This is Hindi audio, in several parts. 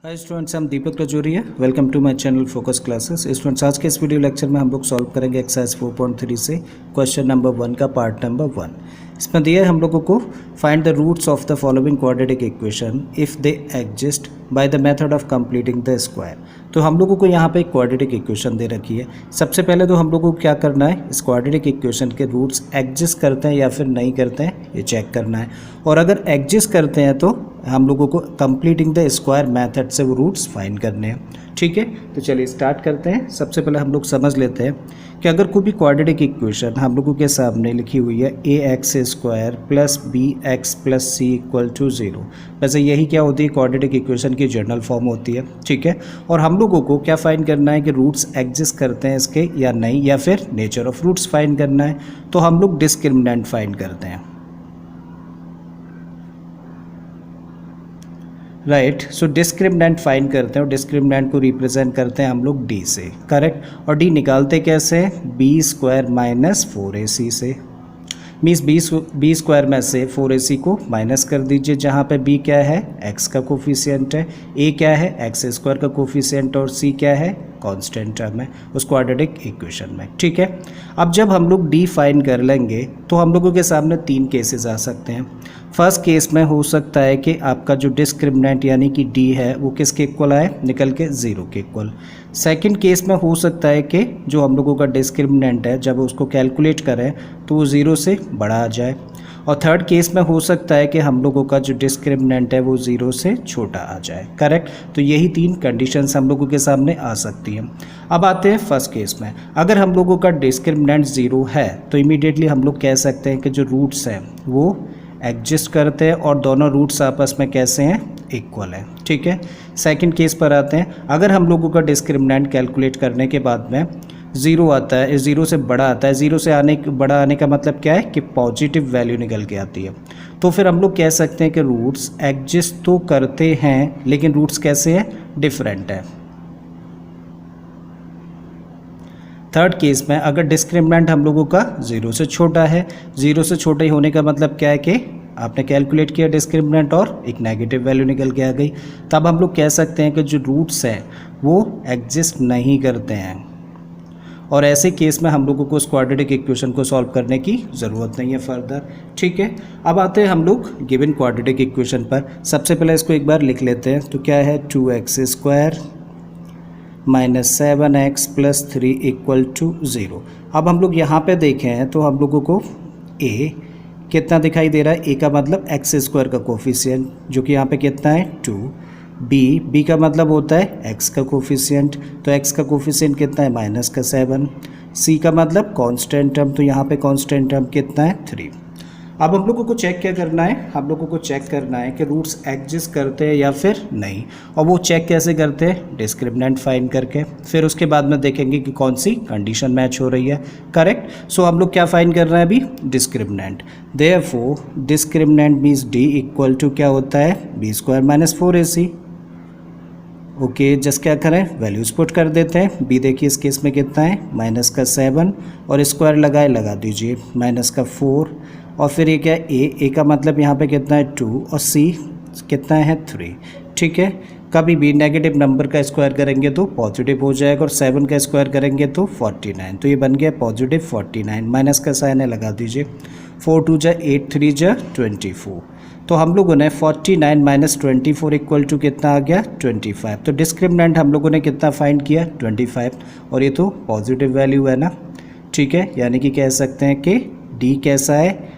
हाय स्टूडेंट्स, हम Deepak Rajauria. Welcome to my channel focus classes. Students, आज के इस वीडियो लेक्चर में हम लोग सॉल्व करेंगे एक्सरसाइज 4.3 से क्वेश्चन नंबर 1 का पार्ट नंबर 1। इसमें दिया है हम लोगों को find the roots of the following quadratic equation if they exist by the method of completing the square. तो हम लोगों को यहाँ पे एक क्वाड्रेटिक इक्वेशन दे रखी है। सबसे पहले तो हम लोगों को क्या करना है, इस क्वाड्रेटिक इक्वेशन के रूट्स एग्जिस्ट करते हैं या फिर नहीं करते हैं ये चेक करना है। और अगर एग्जिस्ट करते हैं तो हम लोगों को कंप्लीटिंग द स्क्वायर मेथड से वो रूट्स फाइंड करने हैं। ठीक है, तो चलिए स्टार्ट करते हैं। सबसे पहले हम लोग समझ लेते हैं कि अगर कोई भी क्वाड्रेटिक इक्वेशन हम लोगों के सामने लिखी हुई है ax² plus bx plus c equal to 0। वैसे यही क्या होती है, क्वाड्रेटिक इक्वेशन की जनरल फॉर्म होती है। ठीक है, और हम लोगों को क्या फाइंड करना है कि रूट्स एग्जिस्ट करते हैं इसके या नहीं, या फिर नेचर ऑफ रूट्स फाइंड करना है। तो हम लोग डिस्क्रिमिनेंट फाइंड करते हैं। राइट, सो डिस्क्रिमिनेंट फाइंड करते हैं और डिस्क्रिमिनेंट को रिप्रेजेंट करते हैं हम लोग डी से। करेक्ट, और डी निकालते कैसे, b² माइनस 4ac से। मीन्स b² में से 4ac को माइनस कर दीजिए, जहाँ पे b क्या है, x का कोफिशिएंट है, a क्या है, x² का कोफिशिएंट, और c क्या है, कांस्टेंट टर्म है उस क्वाड्रेटिक इक्वेशन में। ठीक है, अब जब हम लोग डी फाइंड कर लेंगे तो हम लोगों के सामने तीन केसेस आ सकते हैं। फर्स्ट केस में हो सकता है कि आपका जो डिस्क्रिमिनेंट यानी कि डी है वो किसके इक्वल आए, निकल के 0 के इक्वल। सेकंड केस में हो सकता है कि जो हम लोगों का डिस्क्रिमिनेंट है जब उसको कैलकुलेट करें तो वो 0 से बड़ा आ जाए। और थर्ड केस में हो सकता है कि हम लोगों का जो डिस्क्रिमिनेंट है वो 0 से छोटा आ जाए। करेक्ट, तो यही तीन कंडीशंस हम लोगों के सामने आ सकती हैं। अब आते हैं फर्स्ट केस में। अगर हम लोगों का डिस्क्रिमिनेंट 0 है तो इमीडिएटली हम लोग कह सकते हैं कि जो रूट्स हैं वो एग्जिस्ट करते हैं और दोनों रूट्स आपस में कैसे हैं, इक्वल है। ठीक है, सेकंड केस पर आते हैं। अगर हम लोगों का डिस्क्रिमिनेंट कैलकुलेट करने के बाद में 0 आता है, 0 से बड़ा आता है, 0 से बड़ा आने का मतलब क्या है कि पॉजिटिव वैल्यू निकल के आती है, तो फिर हम लोग कह सकते हैं कि रूट्स एग्जिस्ट तो करते हैं लेकिन रूट्स कैसे हैं, डिफरेंट है। थर्ड केस में अगर डिस्क्रिमिनेंट हम लोगों का 0 से छोटा है, 0 से छोटा ही होने का मतलब क्या है कि आपने कैलकुलेट किया डिस्क्रिमिनेंट और एक नेगेटिव वैल्यू निकल के आ गई, तब हम लोग कह सकते हैं कि जो रूट्स हैं वो एग्जिस्ट नहीं करते हैं। और ऐसे केस में हम लोगों को उस क्वाड्रेटिक इक्वेशन को सॉल्व करने की ज़रूरत नहीं है फर्दर। ठीक है, अब आते हैं हम लोग गिवन क्वाड्रेटिक इक्वेशन पर। सबसे पहले इसको एक बार लिख लेते हैं। तो क्या है, 2x² minus 7x plus 3 equal to 0। अब हम लोग यहाँ पे देखें तो हम लोगों को a कितना दिखाई दे रहा है, a का मतलब x² का कोफिशिएंट जो कि यहाँ पे कितना है 2। b का मतलब होता है x का कोफिशिएंट, तो x का कोफिशिएंट कितना है माइनस का 7। c का मतलब कांस्टेंट टर्म, तो यहाँ पे कांस्टेंट टर्म कितना है 3। अब हम लोगों को चेक क्या करना है, हम लोगों को चेक करना है कि रूट्स एग्जिस्ट करते हैं या फिर नहीं। और वो चेक कैसे करते हैं, डिस्क्रिमिनेंट फाइंड करके। फिर उसके बाद में देखेंगे कि कौन सी कंडीशन मैच हो रही है। करेक्ट, सो हम लोग क्या फाइंड कर रहे हैं अभी, discriminant. Therefore discriminant means d equal to क्या होता है, b² minus 4ac। Okay, just क्या करें, वैल्यूज पुट कर देते हैं। b देखिए इस केस में कितना है, माइनस का 7, और स्क्वायर लगा दीजिए, माइनस का 4। और फिर ये क्या है, a का मतलब यहाँ पे कितना है 2, और c कितना है 3। ठीक है, कभी भी नेगेटिव नंबर का स्क्वायर करेंगे तो पॉजिटिव हो जाएगा, और 7 का स्क्वायर करेंगे तो 49, तो ये बन गया पॉजिटिव 49। माइनस का साइन है, लगा दीजिए। 4 2 जा 8, 3 जा 24। तो हम लोगों ने 49 माइनस 24 इक्वल टू कितना आ गया, 25। तो डिस्क्रिमिनेंट हम लोगों ने कितना फाइंड किया, 25, और ये तो पॉजिटिव वैल्यू है ना। ठीक है, यानी कि कह सकते हैं कि डी कैसा है,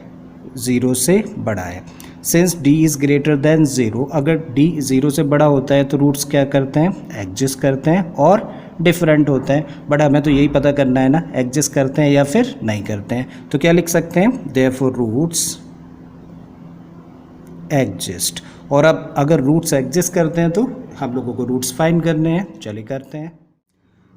0 से बड़ा है। Since d is greater than 0, अगर d 0 से बड़ा होता है तो रूट्स क्या करते हैं, एग्जिस्ट करते हैं और डिफरेंट होते हैं। बट हमें तो यही पता करना है ना, एग्जिस्ट करते हैं या फिर नहीं करते हैं। तो क्या लिख सकते हैं, देयरफॉर रूट्स एग्जिस्ट। और अब अगर रूट्स एग्जिस्ट करते हैं तो हम लोगों को रूट्स फाइंड करने हैं। चलिए करते हैं।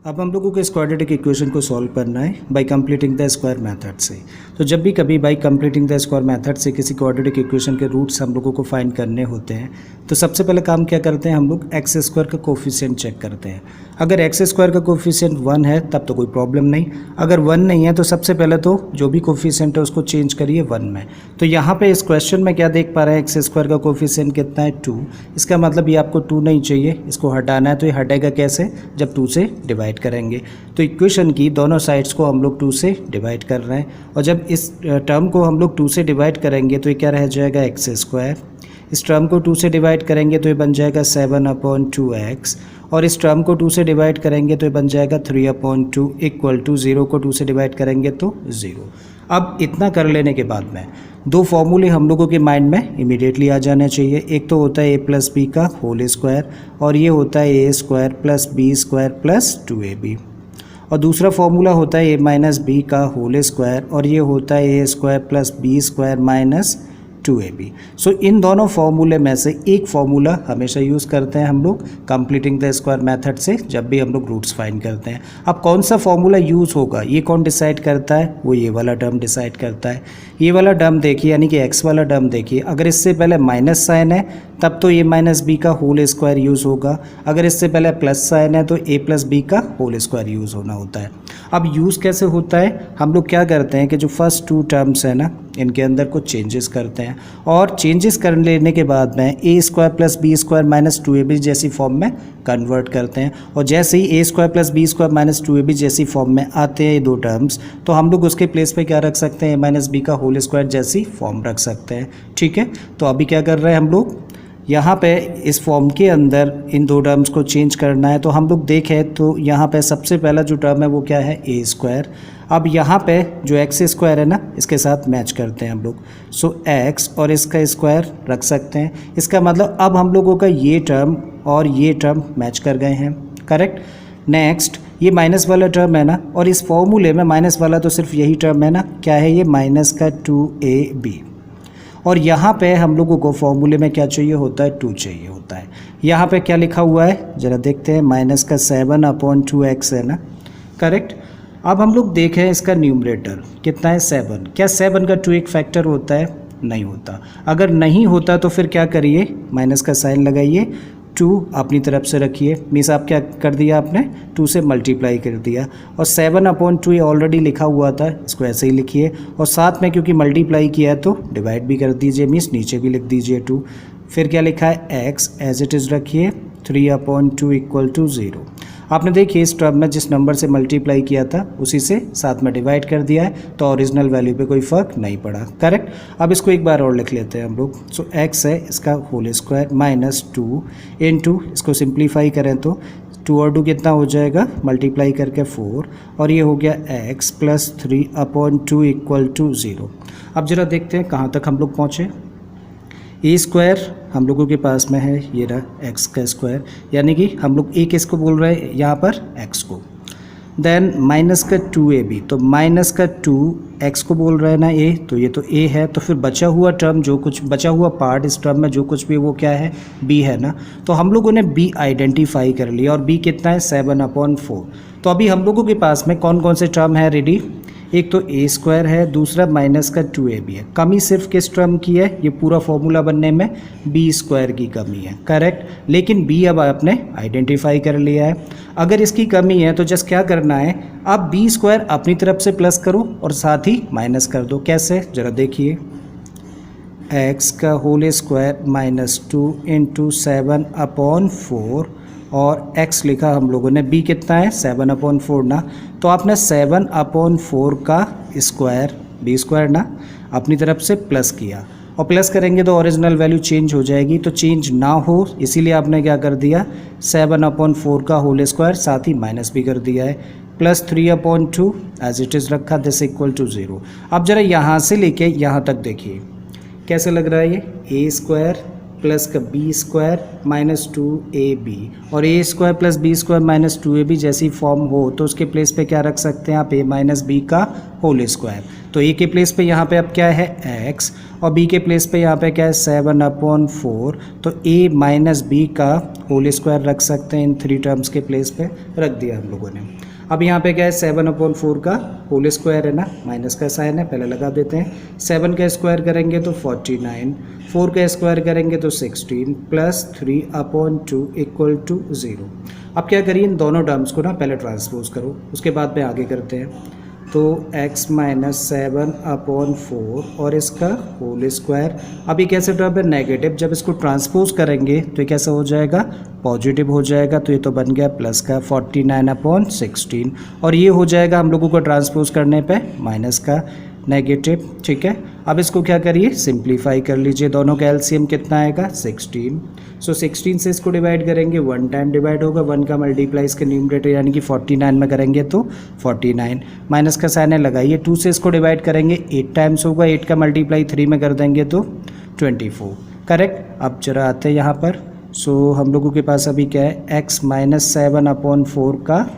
अब हम लोगों को इस क्वाड्रेटिक इक्वेशन को सॉल्व करना है bye completing the square method से। तो जब भी कभी bye completing the square method से किसी क्वाड्रेटिक इक्वेशन के रूट्स हम लोगों को फाइंड करने होते हैं तो सबसे पहले काम क्या करते हैं, हम लोग एक्स स्क्वायर का कोफिशिएंट चेक करते हैं। अगर एक्स स्क्वायर का कोफिशिएंट 1 है तब तो कोई प्रॉब्लम नहीं, अगर 1 नहीं है तो सबसे पहले तो जो भी कोफिशिएंट है उसको चेंज करिए 1 में। तो यहाँ पे इस क्वेश्चन में क्या देख पा रहे हैं, एक्स स्क्वायर का कोफिशिएंट कितना है 2। इसका मतलब ये आपको 2 नहीं चाहिए, इसको हटाना है। तो ये हटेगा कैसे, जब 2 से डिवाइड करेंगे। तो इक्वेशन की दोनों साइड्स को हम लोग 2 से डिवाइड कर रहे हैं और जब इस टर्म को हम लोग 2 से डिवाइड करेंगे तो ये क्या रह जाएगा एक्स स्क्वायर। इस टर्म को 2 से डिवाइड करेंगे तो ये बन जाएगा 7/2x और इस टर्म को 2 से डिवाइड करेंगे तो ये बन जाएगा 3/2 इक्वल टू 0 को 2 से डिवाइड करेंगे तो 0। अब इतना कर लेने के बाद में दो फॉर्मूले हम लोगों के माइंड में इमीडिएटली आ जाने चाहिए। एक तो होता है a प्लस बी का होल स्क्वायर और ये होता है a square plus B square plus 2ab, और दूसरा फॉर्मूला होता है a माइनस बी का होल स्क्वायर और ये होता है a square plus B square minus 2ab। So इन दोनों फॉर्मूले में से एक फॉर्मूला हमेशा यूज़ करते हैं हम लोग कंप्लीटिंग द स्क्वायर मेथड से जब भी हम लोग रूट्स फाइंड करते हैं। अब कौन सा फॉर्मूला यूज़ होगा ये कौन डिसाइड करता है, वो ये वाला टर्म डिसाइड करता है। ये वाला टर्म देखिए, यानी कि x वाला टर्म देखिए, अगर इससे पहले माइनस साइन है तब तो ये माइनस बी का होल स्क्वायर यूज़ होगा, अगर इससे पहले प्लस साइन है तो a प्लस बी का होल स्क्वायर यूज़ होना होता है। अब यूज़ कैसे होता है, हम लोग क्या करते हैं कि जो फर्स्ट 2 टर्म्स है ना इनके अंदर कुछ चेंजेस करते हैं और चेंजेस कर लेने के बाद में a square plus B square minus 2ab जैसी फॉर्म में कन्वर्ट करते हैं। और जैसे ही a square plus B square minus 2ab जैसी फॉर्म में आते हैं ये 2 टर्म्स तो हम लोग उसके प्लेस पे क्या रख सकते हैं, a माइनस बी का होल स्क्वायर जैसी फॉर्म रख सकते हैं। ठीक है, तो अभी क्या कर रहे हैं हम लोग, यहाँ पे इस फॉर्म के अंदर इन 2 टर्म्स को चेंज करना है। तो हम लोग देखें तो यहाँ पे सबसे पहला जो टर्म है वो क्या है, a स्क्वायर। अब यहाँ पे जो एक्स स्क्वायर है ना इसके साथ मैच करते हैं हम लोग, सो x और इसका स्क्वायर रख सकते हैं। इसका मतलब अब हम लोगों का ये टर्म और ये टर्म मैच कर गए हैं, करेक्ट। नेक्स्ट ये माइनस वाला टर्म है ना, और इस फॉर्मूले में माइनस वाला तो सिर्फ यही टर्म है ना, क्या है ये माइनस का 2ab। और यहाँ पे हम लोगों को फॉर्मूले में क्या चाहिए होता है, 2 चाहिए होता है। यहाँ पे क्या लिखा हुआ है ज़रा देखते हैं, माइनस का 7/2x है ना, करेक्ट। अब हम लोग देखें इसका न्यूमरेटर कितना है 7, क्या 7 का 2 एक फैक्टर होता है, नहीं होता। अगर नहीं होता तो फिर क्या करिए, माइनस का साइन लगाइए, 2 अपनी तरफ से रखिए, मीन्स आप क्या कर दिया आपने 2 से मल्टीप्लाई कर दिया, और 7/2 ये ऑलरेडी लिखा हुआ था इसको ऐसे ही लिखिए, और साथ में क्योंकि मल्टीप्लाई किया है तो डिवाइड भी कर दीजिए, मीन्स नीचे भी लिख दीजिए 2। फिर क्या लिखा है x एज इट इज़ रखिए, 3/2 इक्वल टू 0। आपने देखिए इस टर्म में जिस नंबर से मल्टीप्लाई किया था उसी से साथ में डिवाइड कर दिया है तो ओरिजिनल वैल्यू पे कोई फ़र्क नहीं पड़ा, करेक्ट। अब इसको एक बार और लिख लेते हैं हम लोग, सो x है इसका होल स्क्वायर माइनस 2 इंटू, इसको सिंप्लीफाई करें तो 2 और 2 कितना हो जाएगा, मल्टीप्लाई करके 4, और ये हो गया x प्लस 3/2 इक्वल टू 0। अब ज़रा देखते हैं कहाँ तक हम लोग पहुँचे। ए स्क्वायर हम लोगों के पास में है, ये रहा एक्स का स्क्वायर, यानी कि हम लोग ए किसको बोल रहे हैं यहाँ पर, एक्स को। देन माइनस का 2ab, तो माइनस का 2 एक्स को बोल रहे हैं ना ए, तो ये तो ए है, तो फिर बचा हुआ टर्म जो कुछ बचा हुआ पार्ट इस टर्म में जो कुछ भी वो क्या है, बी है ना। तो हम लोगों ने बी आइडेंटिफाई कर लिया और बी कितना है 7/4। तो अभी हम लोगों के पास में कौन कौन से टर्म है रेडी, एक तो a स्क्वायर है, दूसरा माइनस का 2ab है। कमी सिर्फ किस टर्म की है, ये पूरा फॉर्मूला बनने में b स्क्वायर की कमी है, करेक्ट। लेकिन b अब आपने आइडेंटिफाई कर लिया है। अगर इसकी कमी है तो जस्ट क्या करना है, अब b स्क्वायर अपनी तरफ से प्लस करो और साथ ही माइनस कर दो। कैसे, ज़रा देखिए, x का होल स्क्वायर माइनस 2 इंटू 7/4 और x लिखा हम लोगों ने, b कितना है 7/4 ना, तो आपने 7/4 का स्क्वायर b स्क्वायर ना अपनी तरफ से प्लस किया, और प्लस करेंगे तो ओरिजिनल वैल्यू चेंज हो जाएगी, तो चेंज ना हो इसीलिए आपने क्या कर दिया 7/4 का होल स्क्वायर साथ ही माइनस भी कर दिया है, प्लस 3/2 एज इट इज़ रखा, दिस इक्वल टू 0। अब ज़रा यहाँ से लेके यहाँ तक देखिए कैसे लग रहा है, ये a स्क्वायर प्लस का बी स्क्वायर माइनस 2ab, और A square plus B square minus 2ab जैसी फॉर्म हो तो उसके प्लेस पे क्या रख सकते हैं आप, a माइनस बी का होल स्क्वायर। तो ए के प्लेस पे यहाँ पे अब क्या है x और b के प्लेस पे यहाँ पे क्या है 7/4। तो a माइनस बी का होल स्क्वायर रख सकते हैं इन 3 टर्म्स के प्लेस पे रख दिया हम लोगों ने। अब यहाँ पे क्या है 7/4 का होल स्क्वायर है ना, माइनस का साइन है, पहले लगा देते हैं। 7 का स्क्वायर करेंगे तो 49, 4 का स्क्वायर करेंगे तो 16 प्लस 3/2 इक्वल टू 0। अब क्या करिए इन दोनों टर्म्स को ना पहले ट्रांसपोज करो, उसके बाद में आगे करते हैं। तो x माइनस 7/4 और इसका होल स्क्वायर। अभी कैसे टर्म है नेगेटिव, जब इसको ट्रांसपोज करेंगे तो ये कैसा हो जाएगा पॉजिटिव हो जाएगा। तो ये तो बन गया प्लस का 49/16 और ये हो जाएगा हम लोगों को ट्रांसपोज करने पे माइनस का नेगेटिव। ठीक है, अब इसको क्या करिए सिंप्लीफाई कर लीजिए, दोनों का एलसीएम कितना आएगा 16। सो 16 से इसको डिवाइड करेंगे 1 टाइम डिवाइड होगा, 1 का मल्टीप्लाई इसके न्यूमरेटर यानी कि 49 में करेंगे तो 49, माइनस का साइन है लगाइए। 2 से इसको डिवाइड करेंगे 8 टाइम्स होगा, 8 का मल्टीप्लाई 3 में कर देंगे तो 24। करेक्ट। अब जरा आते हैं यहाँ पर। सो हम लोगों के पास अभी क्या है x माइनस 7/4 का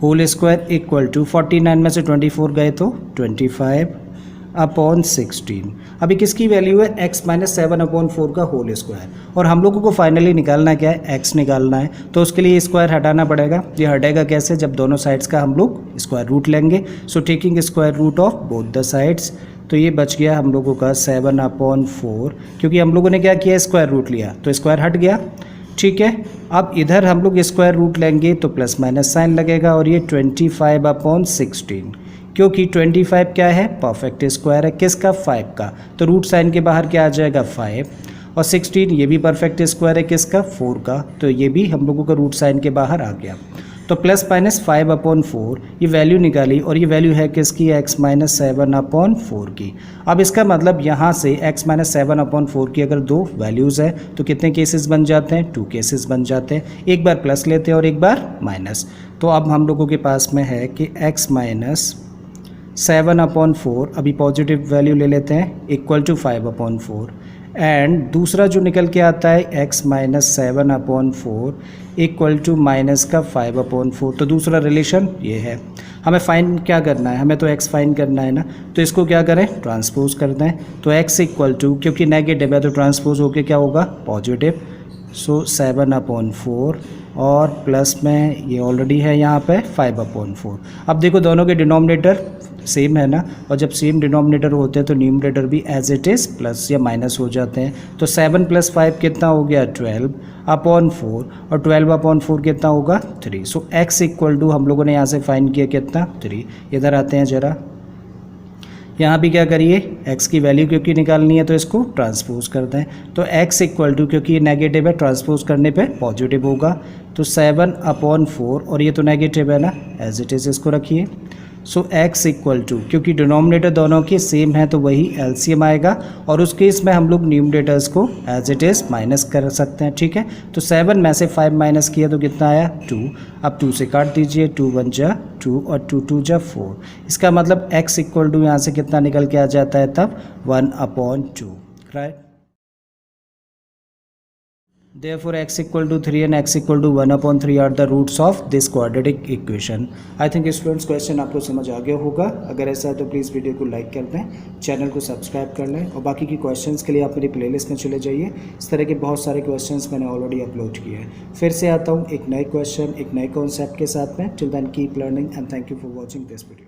होल स्क्वायर इक्वल टू 49 में से 24 गए तो 25/16। अभी किसकी वैल्यू है x माइनस 7/4 का होल स्क्वायर, और हम लोगों को फाइनली निकालना क्या है x निकालना है। तो उसके लिए स्क्वायर हटाना पड़ेगा। ये हटेगा कैसे, जब दोनों साइड्स का हम लोग स्क्वायर रूट लेंगे। So taking square root of both the sides, तो ये बच गया हम लोगों का 7/4, क्योंकि हम लोगों ने क्या किया स्क्वायर रूट लिया तो स्क्वायर हट गया। ठीक है, अब इधर हम लोग स्क्वायर रूट लेंगे तो प्लस माइनस साइन लगेगा और ये 25/16, क्योंकि 25 क्या है परफेक्ट स्क्वायर है किसका 5 का, तो रूट साइन के बाहर क्या आ जाएगा 5, और 16 ये भी परफेक्ट स्क्वायर है किसका 4 का, तो ये भी हम लोगों का रूट साइन के बाहर आ गया। तो प्लस माइनस 5/4 ये वैल्यू निकाली और ये वैल्यू है किसकी x माइनस 7/4 की। अब इसका मतलब यहाँ से x माइनस 7/4 की अगर 2 वैल्यूज़ है तो कितने केसेस बन जाते हैं 2 केसेस बन जाते हैं, एक बार प्लस लेते हैं और एक बार माइनस। तो अब हम लोगों के पास में है कि x माइनस 7/4 अभी पॉजिटिव वैल्यू ले लेते हैं इक्वल टू 5/4, एंड दूसरा जो निकल के आता है x minus 7/4 equal to minus का 5/4। तो दूसरा रिलेशन ये है। हमें फाइंड क्या करना है, हमें तो x फाइंड करना है ना, तो इसको क्या करें ट्रांसपोज कर दें। तो x इक्वल टू, क्योंकि नेगेटिव है तो ट्रांसपोज होके क्या होगा पॉजिटिव। सो 7/4 और प्लस में ये ऑलरेडी है यहाँ पे 5/4। अब देखो दोनों के डिनोमिनेटर सेम है ना, और जब सेम डिनोमिनेटर होते हैं तो न्यूमरेटर भी एज इट इज़ प्लस या माइनस हो जाते हैं। तो 7 + 5 कितना हो गया 12/4, और 12/4 कितना होगा 3। सो x इक्वल टू हम लोगों ने यहाँ से फाइंड किया कितना 3। इधर आते हैं ज़रा, यहाँ भी क्या करिए x की वैल्यू क्योंकि निकालनी है तो इसको ट्रांसपोज कर दें। तो x इक्वल टू, क्योंकि ये नेगेटिव है ट्रांसपोज करने पे पॉजिटिव होगा, तो 7/4 और ये तो नेगेटिव है ना एज इट इज़ इसको रखिए। सो x इक्वल टू, क्योंकि डिनोमिनेटर दोनों के सेम है तो वही एलसीएम आएगा, और उस केस में हम लोग न्यूमरेटर्स को एज इट इज़ माइनस कर सकते हैं। ठीक है, तो 7 में से 5 माइनस किया तो कितना आया 2। अब 2 से काट दीजिए, 2 × 1 = 2 और 2 × 2 = 4। इसका मतलब x इक्वल टू यहाँ से कितना निकल के आ जाता है तब 1/2, right. Therefore x equal to 3 and x equal to 1/3 are the roots of this quadratic equation. I think students question आपको समझ आ गया होगा। अगर ऐसा है तो प्लीज़ वीडियो को लाइक कर दें, चैनल को सब्सक्राइब कर लें, और बाकी की क्वेश्चंस के लिए आप मेरी प्लेलिस्ट में चले जाइए। इस तरह के बहुत सारे क्वेश्चंस मैंने ऑलरेडी अपलोड किए हैं। फिर से आता हूँ एक नए क्वेश्चन एक नए कॉन्सेप्ट के साथ में। Till then keep learning and thank you for watching this video.